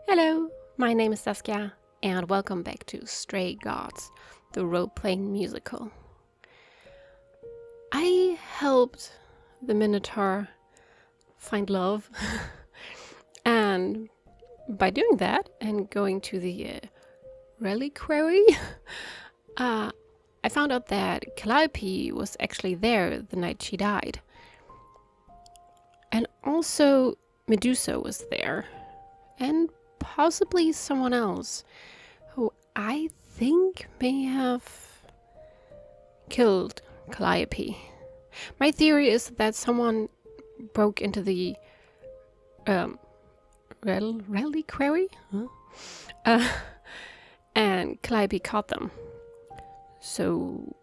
Hello, my name is Saskia, and welcome back to Stray Gods, the role-playing musical. I helped the Minotaur find love, and by doing that and going to the reliquary, I found out that Calliope was actually there the night she died. And also Medusa was there, and possibly someone else who I think may have killed Calliope. My theory is that someone broke into the reliquary, and Calliope caught them. So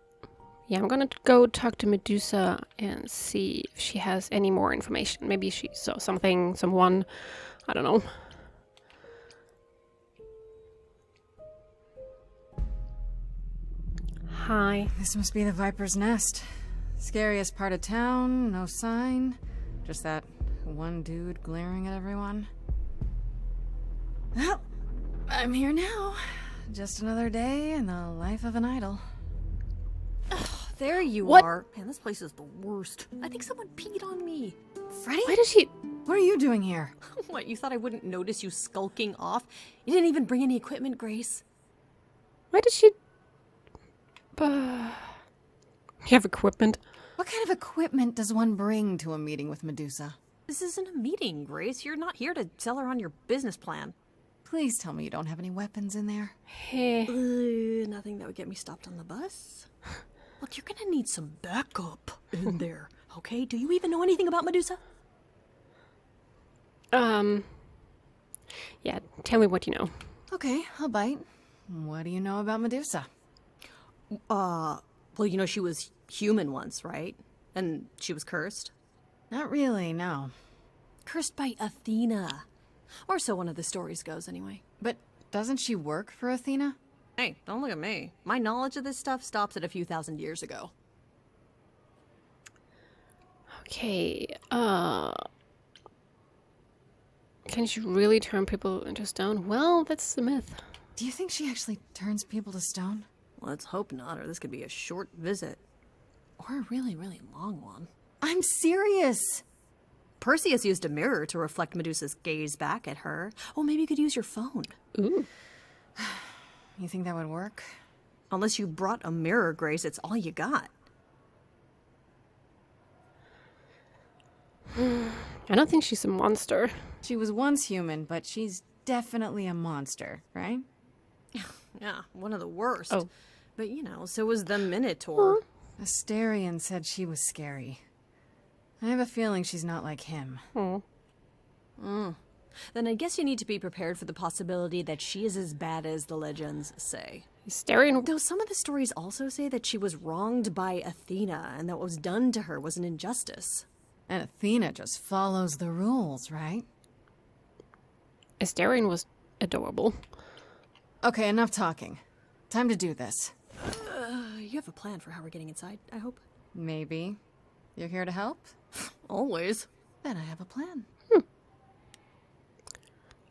yeah, I'm gonna go talk to Medusa and see if she has any more information. Maybe she saw something, someone, I don't know. Hi. This must be the Viper's Nest. Scariest part of town, no sign. Just that one dude glaring at everyone. Well, I'm here now. Just another day in the life of an idol. There you What? are. Man, this place is the worst. I think someone peed on me. Freddie? Why does she... What are you doing here? What, you thought I wouldn't notice you skulking off? You didn't even bring any equipment, Grace. Why did she... you have equipment? What kind of equipment does one bring to a meeting with Medusa? This isn't a meeting, Grace. You're not here to sell her on your business plan. Please tell me you don't have any weapons in there. Hey. Nothing that would get me stopped on the bus. Look, you're gonna need some backup in there, okay? Do you even know anything about Medusa? Yeah, tell me what you know. Okay, I'll bite. What do you know about Medusa? Well, you know she was human once, right? And she was cursed? Not really, no. Cursed by Athena. Or so one of the stories goes, anyway. But doesn't she work for Athena? Hey, don't look at me. My knowledge of this stuff stops at a few thousand years ago. Okay, can she really turn people into stone? Well, that's the myth. Do you think she actually turns people to stone? Let's hope not, or this could be a short visit. Or a really, really long one. I'm serious! Perseus used a mirror to reflect Medusa's gaze back at her. Oh, maybe you could use your phone. Ooh. You think that would work? Unless you brought a mirror, Grace, it's all you got. I don't think she's a monster. She was once human, but she's definitely a monster, right? Yeah, one of the worst. Oh. But, you know, so was the Minotaur. Asterion said she was scary. I have a feeling she's not like him. Then I guess you need to be prepared for the possibility that she is as bad as the legends say. Hysterian. Though some of the stories also say that she was wronged by Athena and that what was done to her was an injustice. And Athena just follows the rules, right? Hysterian was adorable. Okay, enough talking. Time to do this. You have a plan for how we're getting inside, I hope? Maybe. You're here to help? Always. Then I have a plan.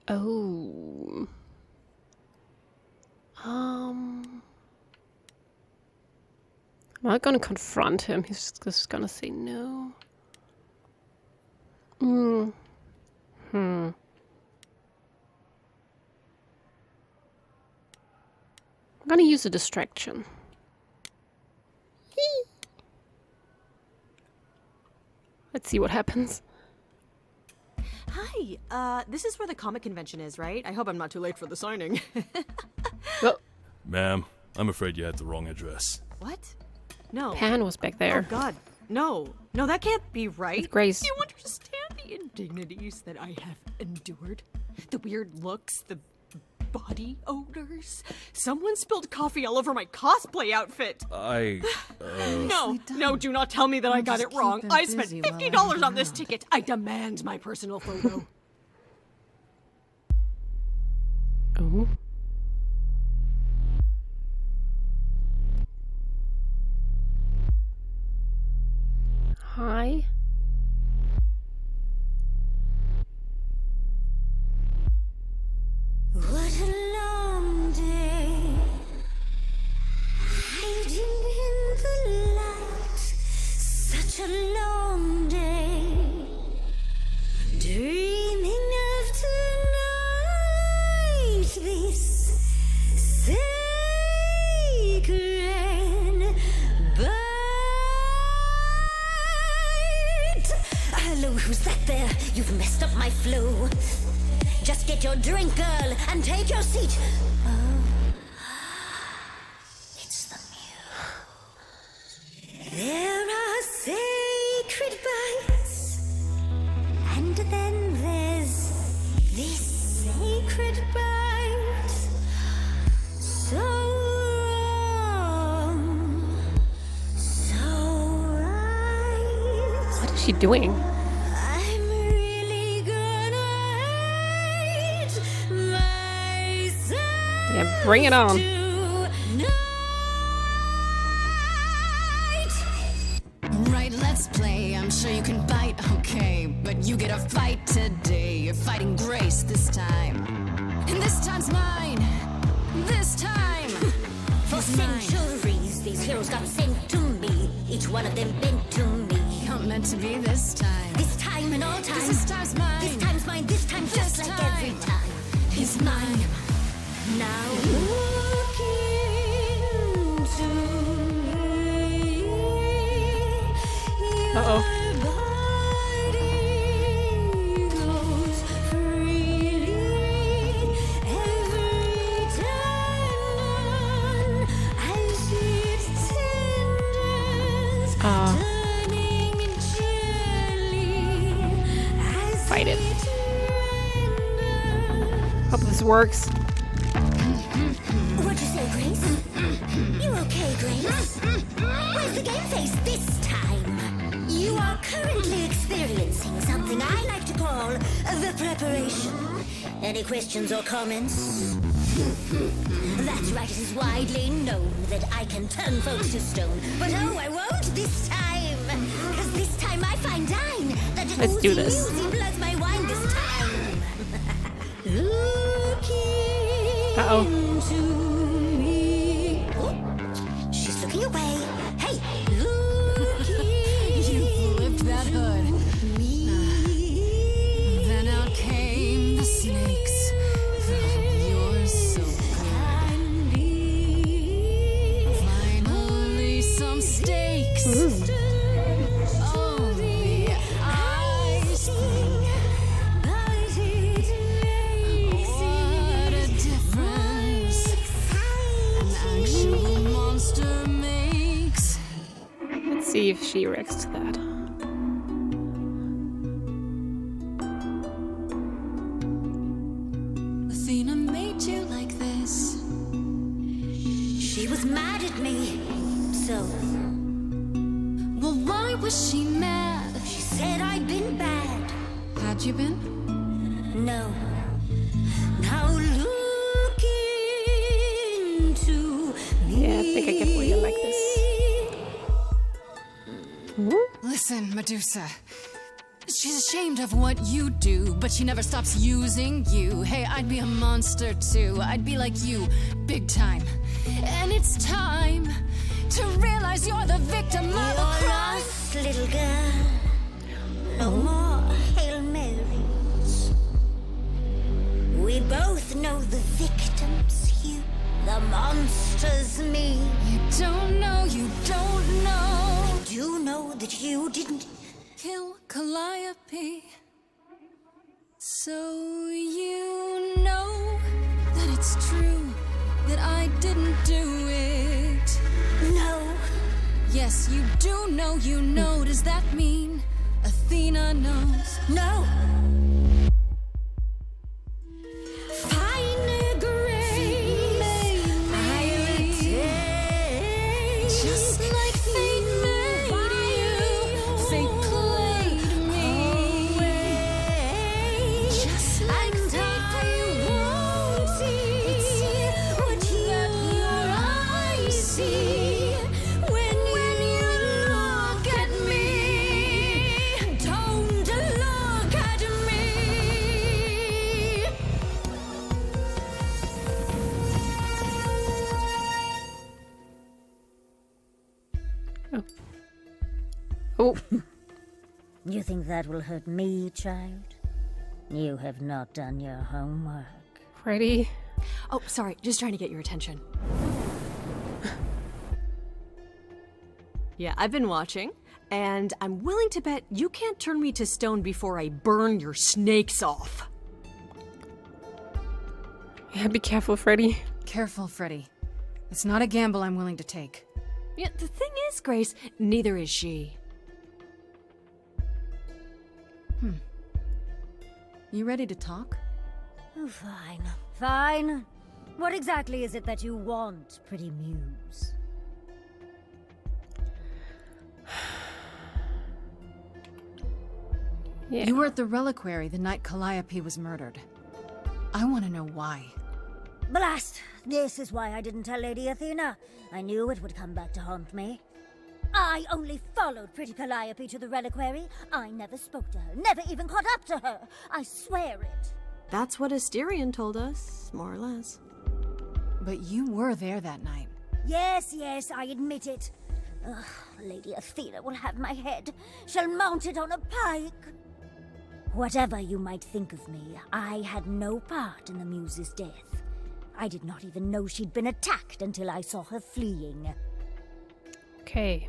Oh. I'm not gonna confront him. He's just gonna say no. I'm gonna use a distraction. Let's see what happens. Hi, this is where the comic convention is, right? I hope I'm not too late for the signing. Well, Ma'am, I'm afraid you had the wrong address. What? No. Pan was back Oh, there. God. No. No, that can't be right. With Grace. You understand the indignities that I have endured? The weird looks, the body odors. Someone spilled coffee all over my cosplay outfit. No, do not tell me that I got just it wrong. keep him I spent busy while I $50 hang on this around. ticket. I demand my personal photo. Oh. Hi. Just get your drink, girl, and take your seat. Oh, it's the muse. There are sacred bites, and then there's this sacred bite. So wrong, so right. What is she doing? I'm really gonna hate myself. Yeah, bring it on. Tonight. Right, let's play. I'm sure you can bite, okay. But you get a fight today. You're fighting Grace this time. And this time's mine. This time. For centuries, these heroes got sent to me. Each one of them bent to me. Not meant to be this time. This time and all time. This time's mine. This time's mine. This time just This like time. every time. He's mine. Now look into me. Uh-oh. Your body goes freely every time as it tenders, turning gently as Fight it. we surrender. Hope this works. What'd you say, Grace? You okay, Grace? Where's the game face this time? You are currently experiencing something I like to call the preparation. Any questions or comments? That's right, it is widely known that I can turn folks to stone. But oh, I won't this time. Because this time I find dine that it Let's do this. oozy bloods my wine this time. Looking Uh-oh. into me. Oh, she's looking away. Hey, looking You flipped that hood. me. Then out came the snakes. Oh, you're so good. Finally, some steaks. Oh, the ice thing. What a difference an actual monster makes. Let's see if she reacts to that. Athena made you like this. She was mad at me. So Well, why was she mad? she said I'd been bad. Had you been? No. Now look into me. Yeah, I think I get why you like this. Listen, Medusa. She's ashamed of what you do, but she never stops using you. Hey, I'd be a monster too. I'd be like you, big time. And it's time to realize you're the victim of a You're crime. lost, little girl. No more Hail Marys. We both know the victim's you, the monster's me. You don't know, you don't know. Do know that you didn't. Kill Calliope. So you know that it's true that I didn't do it. No. Yes, you do know, you know. Does that mean Athena knows? No. Fine grace, I'll take. Just like fate made you, fate played me. Just like fate won't see what your eyes see when you look at me. Don't look at me. Oh, You think that will hurt me, child? You have not done your homework. Freddy. Oh, sorry, just trying to get your attention. Yeah, I've been watching, and I'm willing to bet you can't turn me to stone before I burn your snakes off. Yeah, be careful, Freddy. Careful, Freddy. It's not a gamble I'm willing to take. Yeah, the thing is, Grace, neither is she. You ready to talk? Oh, fine. Fine. What exactly is it that you want, pretty muse? Yeah. You were at the reliquary the night Calliope was murdered. I want to know why. Blast! This is why I didn't tell Lady Athena. I knew it would come back to haunt me. I only followed pretty Calliope to the reliquary. I never spoke to her, never even caught up to her. I swear it. That's what Asterion told us, more or less. But you were there that night. Yes, I admit it. Ugh, Lady Athena will have my head. She'll mount it on a pike. Whatever you might think of me, I had no part in the Muse's death. I did not even know she'd been attacked until I saw her fleeing. Okay.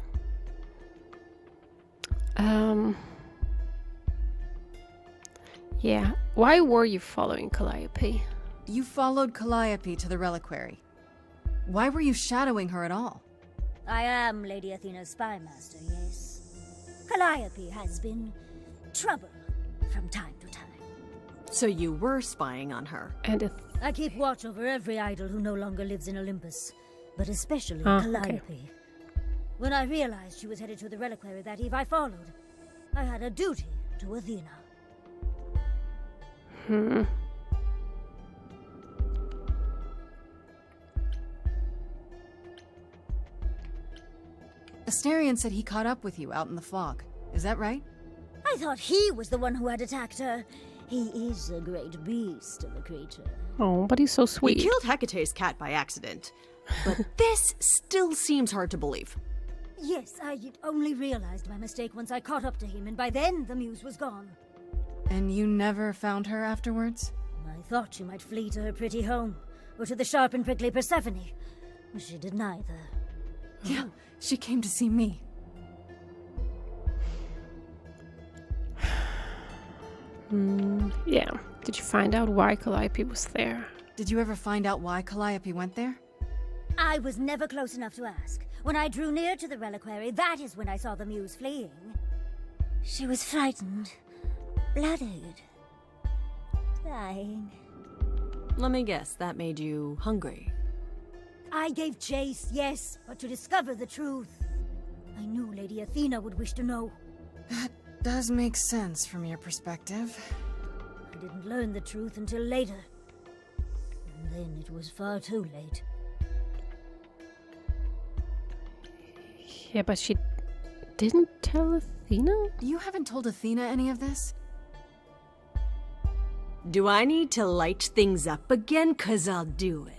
Yeah. Why were you following Calliope? You followed Calliope to the reliquary. Why were you shadowing her at all? I am Lady Athena's spy master, yes. Calliope has been trouble from time to time. So you were spying on her. And if I keep watch over every idol who no longer lives in Olympus, but especially okay. Calliope. When I realized she was headed to the reliquary that eve, I followed. I had a duty to Athena. Asterion said he caught up with you out in the fog. Is that right? I thought he was the one who had attacked her. He is a great beast of a creature. Oh, but he's so sweet. He killed Hecate's cat by accident. But this still seems hard to believe. Yes, I only realized my mistake once I caught up to him, and by then the muse was gone. And you never found her afterwards? I thought she might flee to her pretty home, or to the sharp and prickly Persephone. She did neither. Yeah, she came to see me. Yeah. Did you find out why Calliope was there? Did you ever find out why Calliope went there? I was never close enough to ask. When I drew near to the reliquary, that is when I saw the muse fleeing. She was frightened, blooded, dying. Let me guess, that made you hungry. I gave chase, yes, but to discover the truth. I knew Lady Athena would wish to know. That does make sense from your perspective. I didn't learn the truth until later. And then it was far too late. Yeah, but she didn't tell Athena? You haven't told Athena any of this? Do I need to light things up again? 'Cause I'll do it.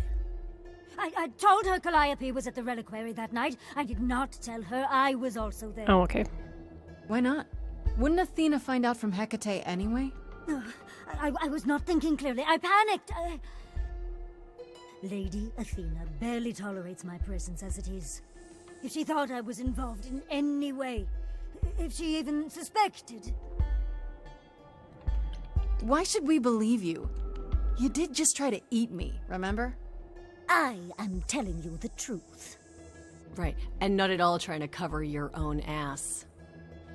I told her Calliope was at the reliquary that night. I did not tell her I was also there. Oh, okay. Why not? Wouldn't Athena find out from Hecate anyway? I was not thinking clearly. I panicked. Lady Athena barely tolerates my presence as it is. If she thought I was involved in any way, if she even suspected. Why should we believe you? You did just try to eat me, remember? I am telling you the truth. Right, and not at all trying to cover your own ass.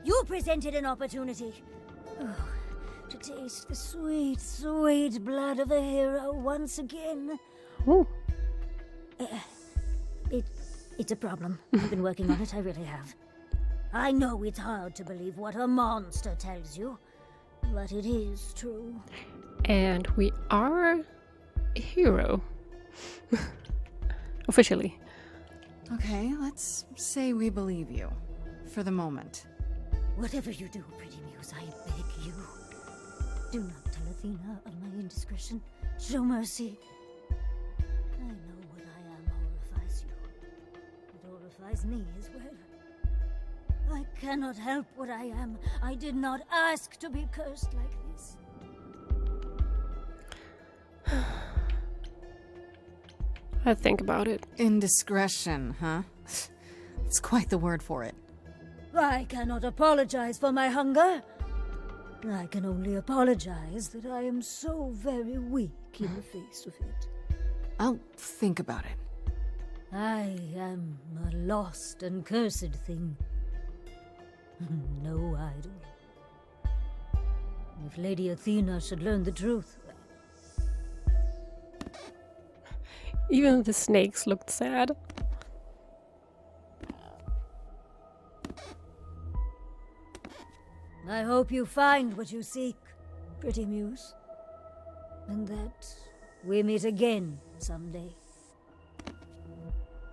You presented an opportunity. Oh, to taste the sweet, sweet blood of a hero once again. Ooh. It's a problem. I've been working on it, I really have. I know it's hard to believe what a monster tells you, but it is true. And we are a hero. Officially. Okay, let's say we believe you. For the moment. Whatever you do, pretty muse, I beg you. Do not tell Athena of my indiscretion. Show mercy. I know what I am horrifies you. It horrifies me as well. I cannot help what I am. I did not ask to be cursed like this. I'd think about it. Indiscretion, huh? It's quite the word for it. I cannot apologize for my hunger. I can only apologize that I am so very weak in the face of it. I'll think about it. I am a lost and cursed thing. No idol. If Lady Athena should learn the truth... Even the snakes looked sad. I hope you find what you seek, pretty muse. And that we meet again someday.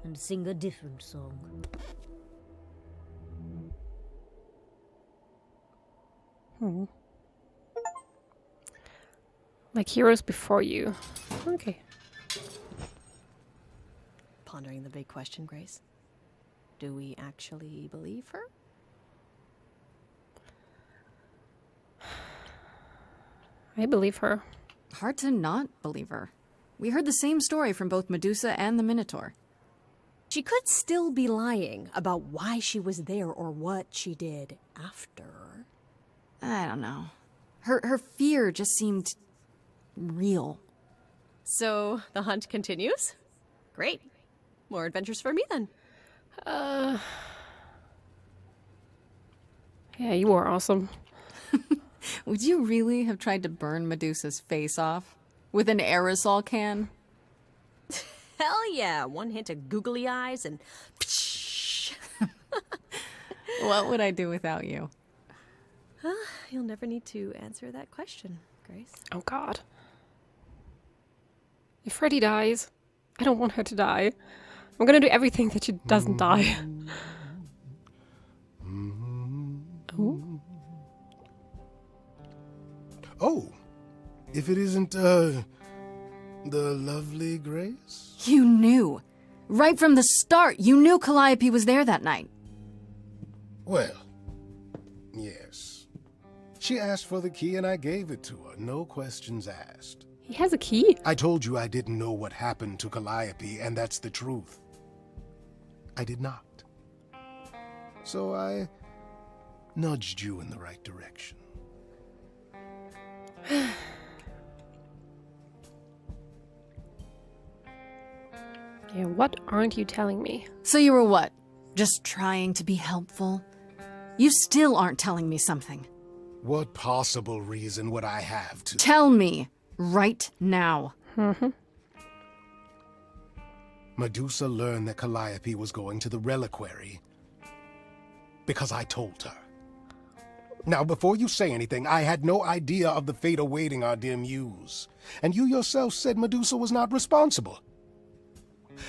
And sing a different song. Like heroes before you. Okay. Pondering the big question, Grace. Do we actually believe her? I believe her. Hard to not believe her. We heard the same story from both Medusa and the Minotaur. She could still be lying about why she was there or what she did after. I don't know. Her fear just seemed real. So the hunt continues? Great. More adventures for me then. Yeah, you are awesome. Would you really have tried to burn Medusa's face off? With an aerosol can? Hell yeah. One hint of googly eyes and... What would I do without you? You'll never need to answer that question, Grace. Oh god. If Freddy dies, I don't want her to die. I'm gonna do everything that she doesn't die. Oh. Oh, if it isn't, the lovely Grace? You knew. Right from the start, you knew Calliope was there that night. Well, yes. She asked for the key and I gave it to her, no questions asked. He has a key? I told you I didn't know what happened to Calliope, and that's the truth. I did not. So I nudged you in the right direction. Yeah, what aren't you telling me? So you were what? Just trying to be helpful? You still aren't telling me something. What possible reason would I have to... Tell me, right now. Medusa learned that Calliope was going to the reliquary because I told her. Now, before you say anything, I had no idea of the fate awaiting our dear muse. And you yourself said Medusa was not responsible.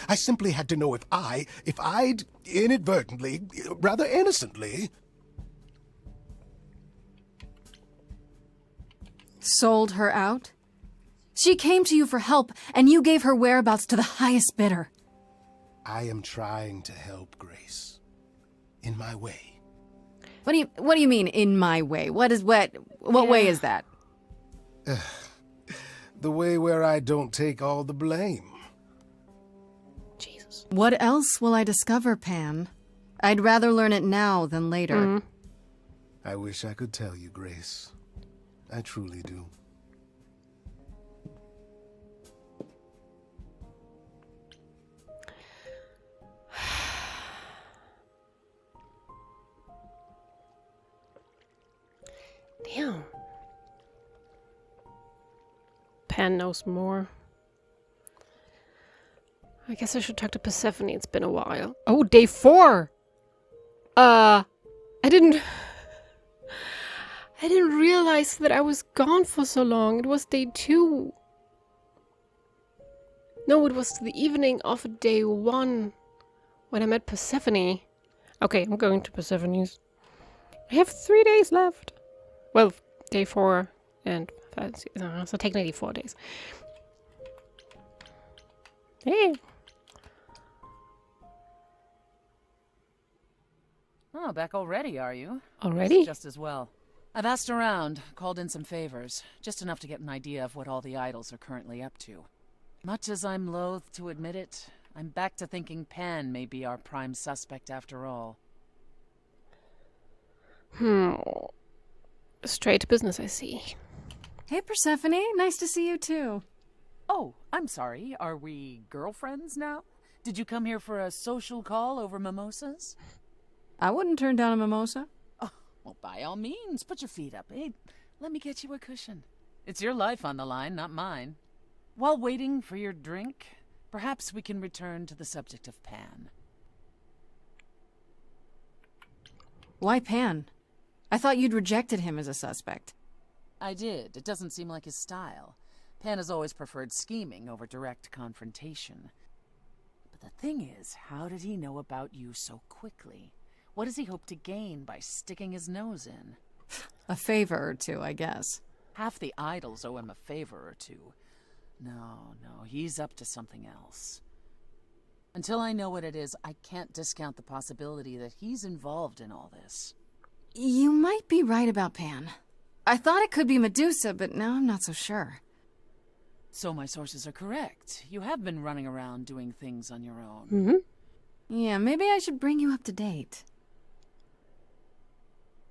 I simply had to know if I'd inadvertently, rather innocently... Sold her out? She came to you for help, and you gave her whereabouts to the highest bidder. I am trying to help Grace. In my way. What do you mean, in my way? What way is that? The way where I don't take all the blame. Jesus. What else will I discover, Pan? I'd rather learn it now than later. I wish I could tell you, Grace. I truly do. Damn. Pan knows more. I guess I should talk to Persephone. It's been a while. Oh, day 4! I didn't realize that I was gone for so long. It was day 2. No, it was the evening of day 1 when I met Persephone. Okay, I'm going to Persephone's. I have 3 days left. Well, day 4 and 5, so technically 4 days. Hey. Oh, back already, are you? Already? Just as well. I've asked around, called in some favors, just enough to get an idea of what all the idols are currently up to. Much as I'm loath to admit it, I'm back to thinking Pan may be our prime suspect after all. Straight to business, I see. Hey, Persephone. Nice to see you, too. Oh, I'm sorry. Are we girlfriends now? Did you come here for a social call over mimosas? I wouldn't turn down a mimosa. Oh, well, by all means, put your feet up. Hey, let me get you a cushion. It's your life on the line, not mine. While waiting for your drink, perhaps we can return to the subject of Pan. Why Pan? I thought you'd rejected him as a suspect. I did. It doesn't seem like his style. Pan has always preferred scheming over direct confrontation. But the thing is, how did he know about you so quickly? What does he hope to gain by sticking his nose in? A favor or two, I guess. Half the idols owe him a favor or two. No, he's up to something else. Until I know what it is, I can't discount the possibility that he's involved in all this. You might be right about Pan. I thought it could be Medusa, but now I'm not so sure. So my sources are correct. You have been running around doing things on your own. Mm-hmm. Yeah, maybe I should bring you up to date.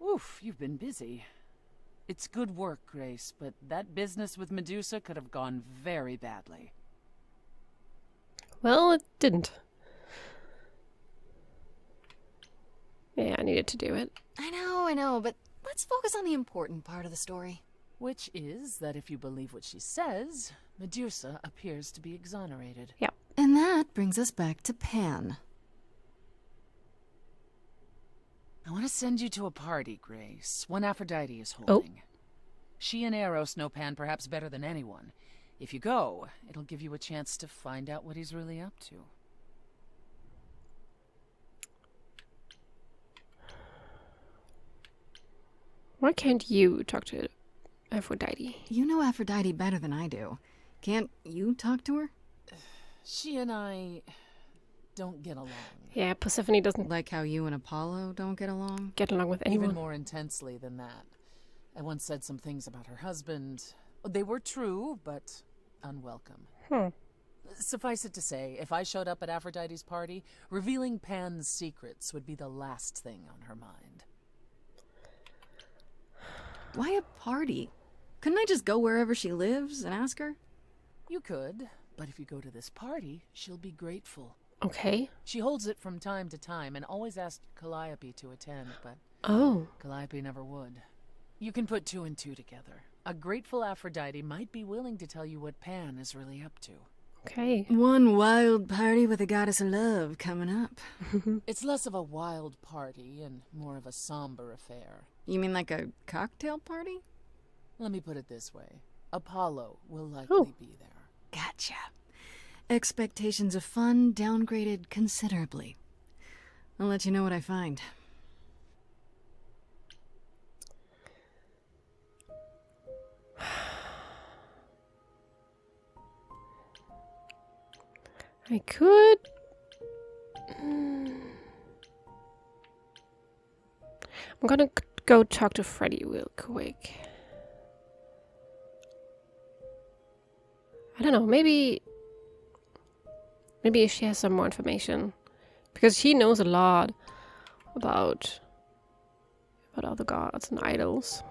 Oof, you've been busy. It's good work, Grace, but that business with Medusa could have gone very badly. Well, it didn't. Yeah, I needed to do it. I know, but let's focus on the important part of the story. Which is that if you believe what she says, Medusa appears to be exonerated. Yeah. And that brings us back to Pan. I want to send you to a party, Grace. One Aphrodite is holding. She and Eros know Pan perhaps better than anyone. If you go, it'll give you a chance to find out what he's really up to. Why can't you talk to Aphrodite? You know Aphrodite better than I do. Can't you talk to her? She and I don't get along. Yeah, Persephone doesn't Like how you and Apollo don't get along? get along with anyone. Even more intensely than that. I once said some things about her husband. They were true, but unwelcome. Suffice it to say, if I showed up at Aphrodite's party, revealing Pan's secrets would be the last thing on her mind. Why a party? Couldn't I just go wherever she lives and ask her? You could, but if you go to this party, she'll be grateful. Okay. She holds it from time to time and always asked Calliope to attend, but Oh. Calliope never would. You can put two and two together. A grateful Aphrodite might be willing to tell you what Pan is really up to. Okay. One wild party with a goddess of love coming up. It's less of a wild party and more of a somber affair. You mean like a cocktail party? Let me put it this way. Apollo will likely be there. Gotcha. Expectations of fun downgraded considerably. I'll let you know what I find. I could... I'm gonna go talk to Freddy real quick. I don't know, maybe she has some more information. Because she knows a lot about other gods and idols.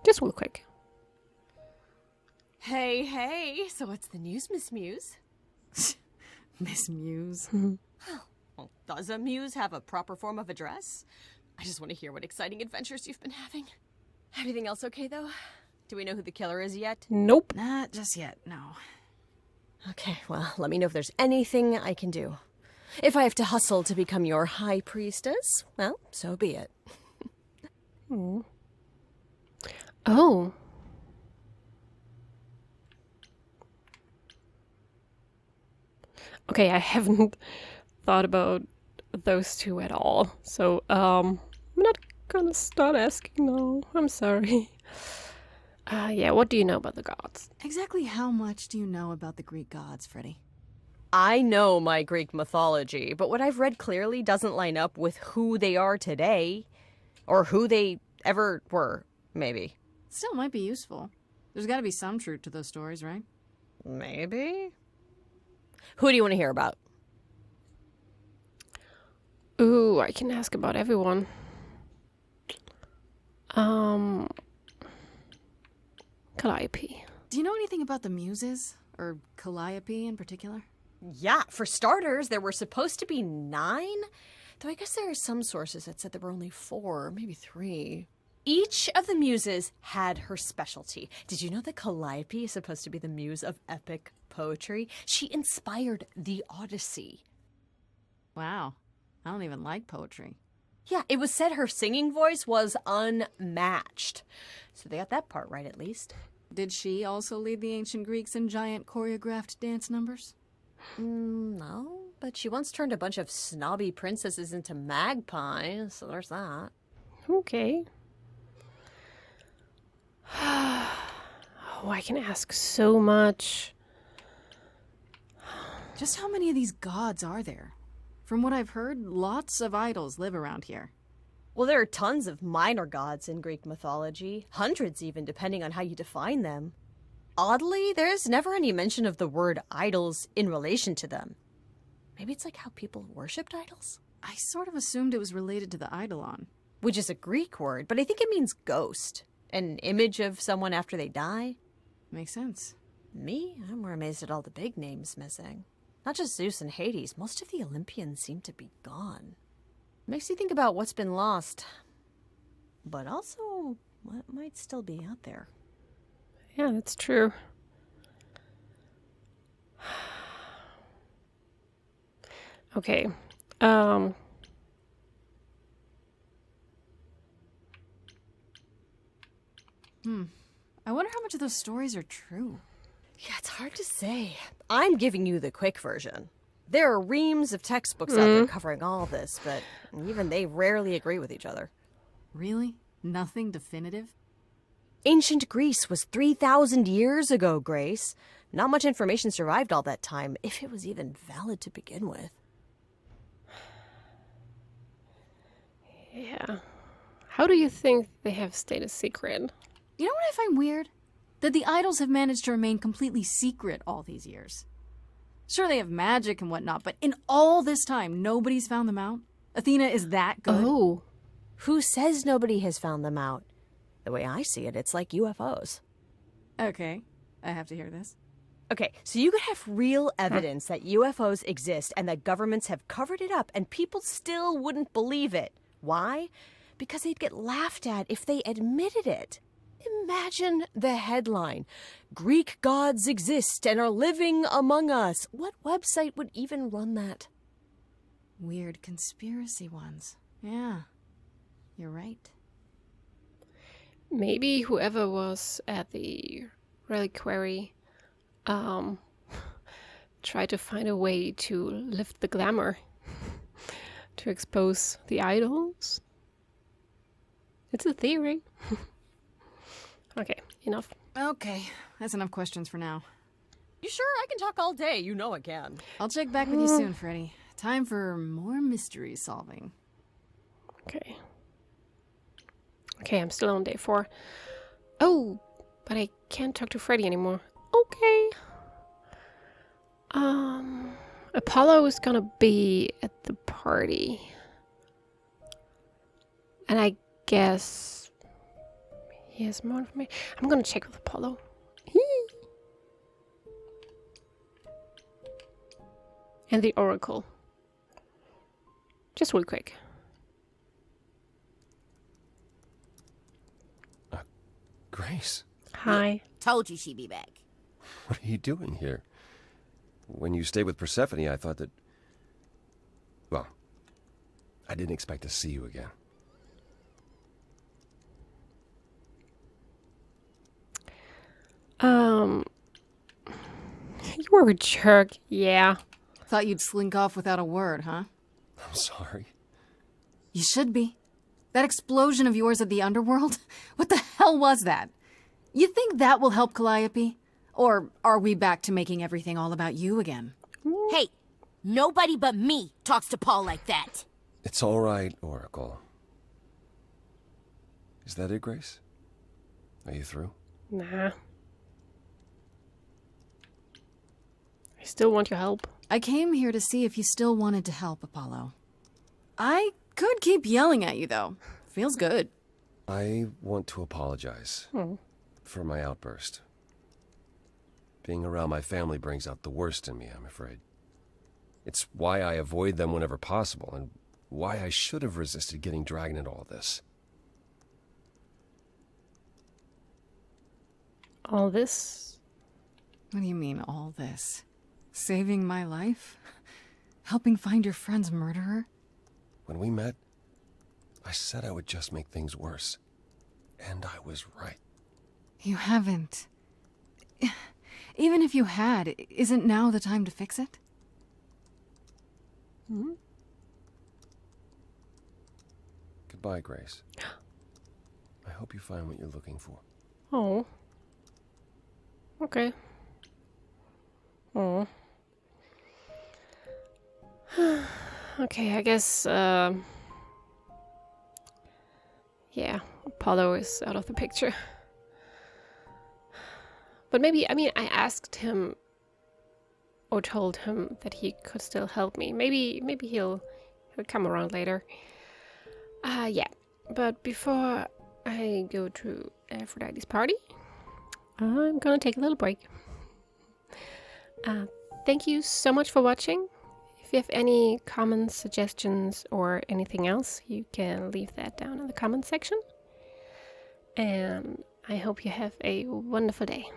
Just real quick. Hey, so what's the news, Miss Muse? Miss Muse. Well, does a muse have a proper form of address? I just want to hear what exciting adventures you've been having. Everything else okay, though? Do we know who the killer is yet? Nope. Not just yet, no. Okay, well, let me know if there's anything I can do. If I have to hustle to become your high priestess, well, so be it. Oh. Okay, I haven't thought about those two at all. So, I'm not gonna start asking now. I'm sorry. Yeah, what do you know about the gods? Exactly how much do you know about the Greek gods, Freddy? I know my Greek mythology, but what I've read clearly doesn't line up with who they are today. Or who they ever were, maybe. Still might be useful. There's gotta be some truth to those stories, right? Maybe? Who do you want to hear about? Ooh, I can ask about everyone. Calliope. Do you know anything about the Muses? Or Calliope in particular? Yeah, for starters, there were supposed to be 9. Though I guess there are some sources that said there were only 4, maybe 3. Each of the muses had her specialty. Did you know that Calliope is supposed to be the muse of epic poetry? She inspired the Odyssey. Wow. I don't even like poetry. Yeah, it was said her singing voice was unmatched. So they got that part right, at least. Did she also lead the ancient Greeks in giant choreographed dance numbers? No, but she once turned a bunch of snobby princesses into magpies, so there's that. Okay. Oh, I can ask so much. Just how many of these gods are there? From what I've heard, lots of idols live around here. Well, there are tons of minor gods in Greek mythology, hundreds even, depending on how you define them. Oddly, there's never any mention of the word idols in relation to them. Maybe it's like how people worshipped idols? I sort of assumed it was related to the eidolon. Which is a Greek word, but I think it means ghost. An image of someone after they die. Makes sense. Me? I'm more amazed at all the big names missing. Not just Zeus and Hades, most of the Olympians seem to be gone. Makes you think about what's been lost, but also what might still be out there. Yeah, that's true. Okay. I wonder how much of those stories are true. Yeah, it's hard to say. I'm giving you the quick version. There are reams of textbooks out there covering all this, but even they rarely agree with each other. Really? Nothing definitive? Ancient Greece was 3,000 years ago, Grace. Not much information survived all that time, if it was even valid to begin with. Yeah. How do you think they have stayed a secret? You know what I find weird? That the idols have managed to remain completely secret all these years. Sure, they have magic and whatnot, but in all this time, nobody's found them out? Athena is that good? Oh. Who says nobody has found them out? The way I see it, it's like UFOs. Okay, I have to hear this. Okay, so you could have real evidence that UFOs exist and that governments have covered it up and people still wouldn't believe it. Why? Because they'd get laughed at if they admitted it. Imagine the headline, Greek gods exist and are living among us. What website would even run that? Weird conspiracy ones. Yeah, you're right. Maybe whoever was at the reliquary tried to find a way to lift the glamour, to expose the idols. It's a theory. Okay, enough. Okay, that's enough questions for now. You sure? I can talk all day. You know I can. I'll check back with you soon, Freddy. Time for more mystery solving. Okay. Okay, I'm still on day 4. Oh, but I can't talk to Freddy anymore. Okay. Apollo is gonna be at the party. And I guess he has more information. I'm gonna check with Apollo. And the Oracle. Just real quick. Grace, Hi. Told you she'd be back. what are you doing here? When you stayed with Persephone, I thought that... Well, I didn't expect to see you again. You were a jerk. Yeah. Thought you'd slink off without a word, huh? I'm sorry. You should be. That explosion of yours at the underworld? What the hell was that? You think that will help Calliope? Or are we back to making everything all about you again? Hey, nobody but me talks to Paul like that. It's all right, Oracle. Is that it, Grace? Are you through? Nah. I still want your help. I came here to see if you still wanted to help, Apollo. I could keep yelling at you, though. Feels good. I want to apologize for my outburst. Being around my family brings out the worst in me, I'm afraid. It's why I avoid them whenever possible, and why I should have resisted getting dragged into all this. All this? What do you mean, all this? Saving my life? Helping find your friend's murderer? When we met, I said I would just make things worse. And I was right. You haven't. Even if you had, isn't now the time to fix it? Goodbye, Grace. I hope you find what you're looking for. Oh. Okay. Oh. Okay, I guess, yeah, Apollo is out of the picture. But maybe, I mean, I asked him or told him that he could still help me. Maybe he'll come around later. Yeah. But before I go to Aphrodite's party, I'm gonna take a little break. Thank you so much for watching. If you have any comments, suggestions, or anything else, you can leave that down in the comment section. And I hope you have a wonderful day.